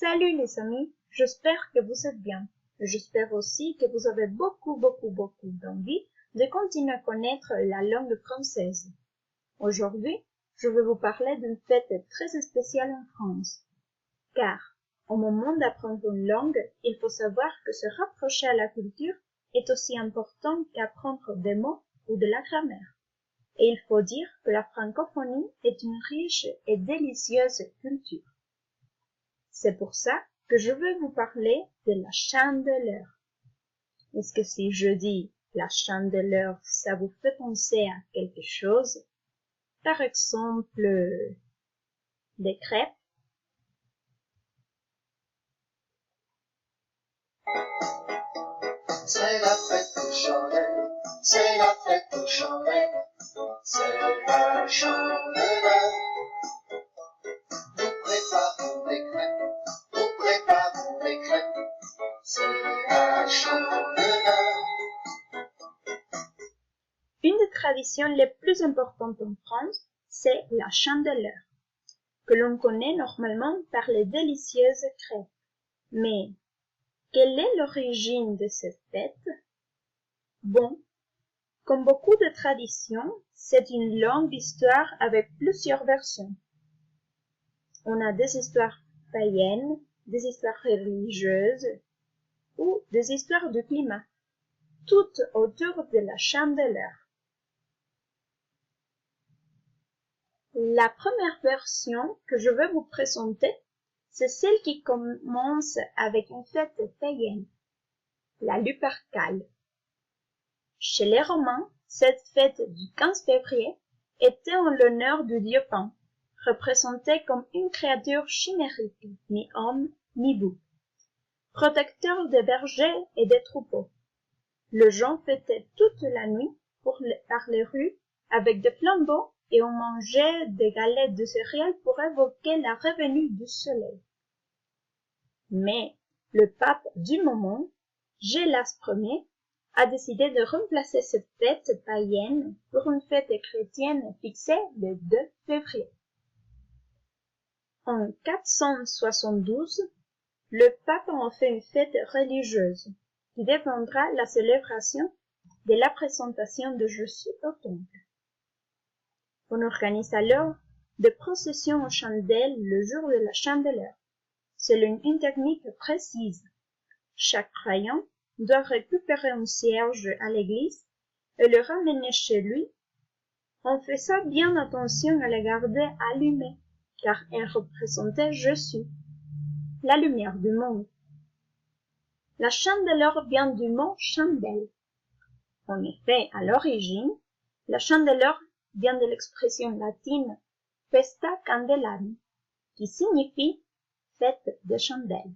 Salut les amis, j'espère que vous êtes bien. J'espère aussi que vous avez beaucoup d'envie de continuer à connaître la langue française. Aujourd'hui, je vais vous parler d'une fête très spéciale en France. Car, au moment d'apprendre une langue, il faut savoir que se rapprocher à la culture est aussi important qu'apprendre des mots ou de la grammaire. Et il faut dire que la francophonie est une riche et délicieuse culture. C'est pour ça que je veux vous parler de la Chandeleur. Est-ce que si je dis la Chandeleur, ça vous fait penser à quelque chose? Par exemple, des crêpes? C'est la fête aux chandelles, c'est la fête aux chandelles, c'est la Chandeleur. Nous préparons des crêpes, nous préparons des crêpes, c'est la Chandeleur. Une des traditions les plus importantes en France, c'est la Chandeleur, que l'on connaît normalement par les délicieuses crêpes. Mais, quelle est l'origine de cette fête? Bon, comme beaucoup de traditions, c'est une longue histoire avec plusieurs versions. On a des histoires païennes, des histoires religieuses ou des histoires du climat, toutes autour de la Chandeleur. La première version que je vais vous présenter, c'est celle qui commence avec une fête païenne, la Lupercale. Chez les Romains, cette fête du 15 février était en l'honneur du dieu Pan, représenté comme une créature chimérique, ni homme ni bouc, protecteur des bergers et des troupeaux. Les gens fêtaient toute la nuit par les rues avec des flambeaux et on mangeait des galettes de céréales pour évoquer la revenue du soleil. Mais le pape du moment, Gélas Ier, a décidé de remplacer cette fête païenne pour une fête chrétienne fixée le 2 février. En 472, le pape en fait une fête religieuse qui deviendra la célébration de la présentation de Jésus au temple. On organise alors des processions aux chandelles le jour de la Chandeleur, selon une technique précise. Chaque croyant doit récupérer un cierge à l'église et le ramener chez lui. On faisait bien attention à la garder allumée, car elle représentait Jésus, la lumière du monde. La Chandeleur vient du mot chandelle. En effet, à l'origine, la Chandeleur vient de l'expression latine Festa Candelarum, qui signifie fête de chandelle.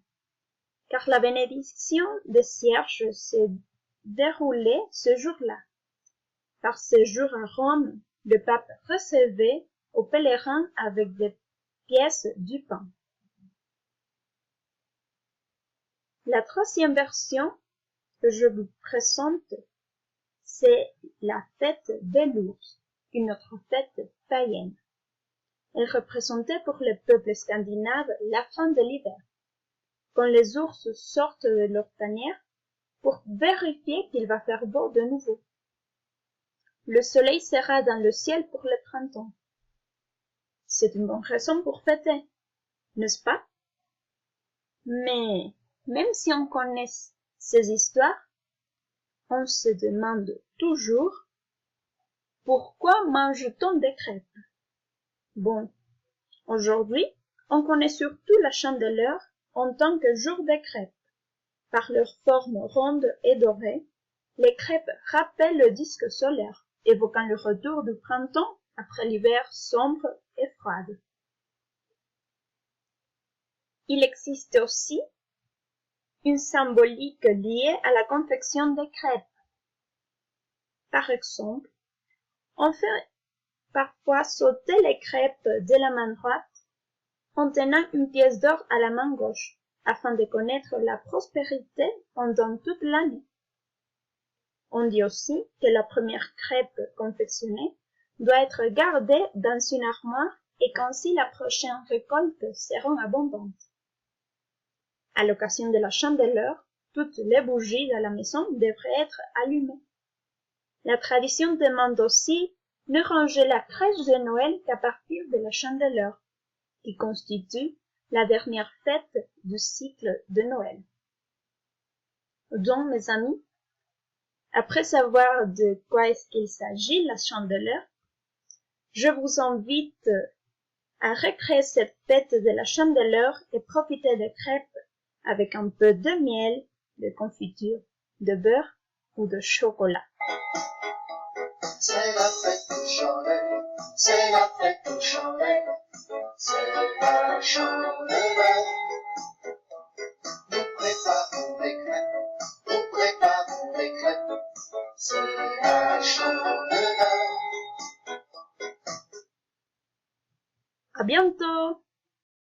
Car la bénédiction des cierges se déroulait ce jour-là. Par ce jour à Rome, le pape recevait aux pèlerins avec des pièces du pain. La troisième version que je vous présente, c'est la fête de l'ours, une autre fête païenne. Elle représentait pour le peuple scandinave la fin de l'hiver, quand les ours sortent de leur tanière pour vérifier qu'il va faire beau de nouveau. Le soleil sera dans le ciel pour le printemps. C'est une bonne raison pour fêter, n'est-ce pas? Mais, même si on connaît ces histoires, on se demande toujours pourquoi mange-t-on des crêpes? Bon, aujourd'hui, on connaît surtout la Chandeleur en tant que jour des crêpes. Par leur forme ronde et dorée, les crêpes rappellent le disque solaire, évoquant le retour du printemps après l'hiver sombre et froid. Il existe aussi une symbolique liée à la confection des crêpes. Par exemple, on fait parfois sauter les crêpes de la main droite en tenant une pièce d'or à la main gauche, afin de connaître la prospérité pendant toute l'année. On dit aussi que la première crêpe confectionnée doit être gardée dans une armoire et qu'ainsi la prochaine récolte sera abondante. À l'occasion de la Chandeleur, toutes les bougies de la maison devraient être allumées. La tradition demande aussi ne ranger la crèche de Noël qu'à partir de la Chandeleur, qui constitue la dernière fête du cycle de Noël. Donc, mes amis, après savoir de quoi est-ce qu'il s'agit, la Chandeleur, je vous invite à recréer cette fête de la Chandeleur et profiter des crêpes avec un peu de miel, de confiture, de beurre ou de chocolat. C'est la fête aux chandelles, c'est la fête aux chandelles, c'est la Chandeleur. Nous préparons des crêpes, nous préparons des crêpes, c'est la Chandeleur. À bientôt!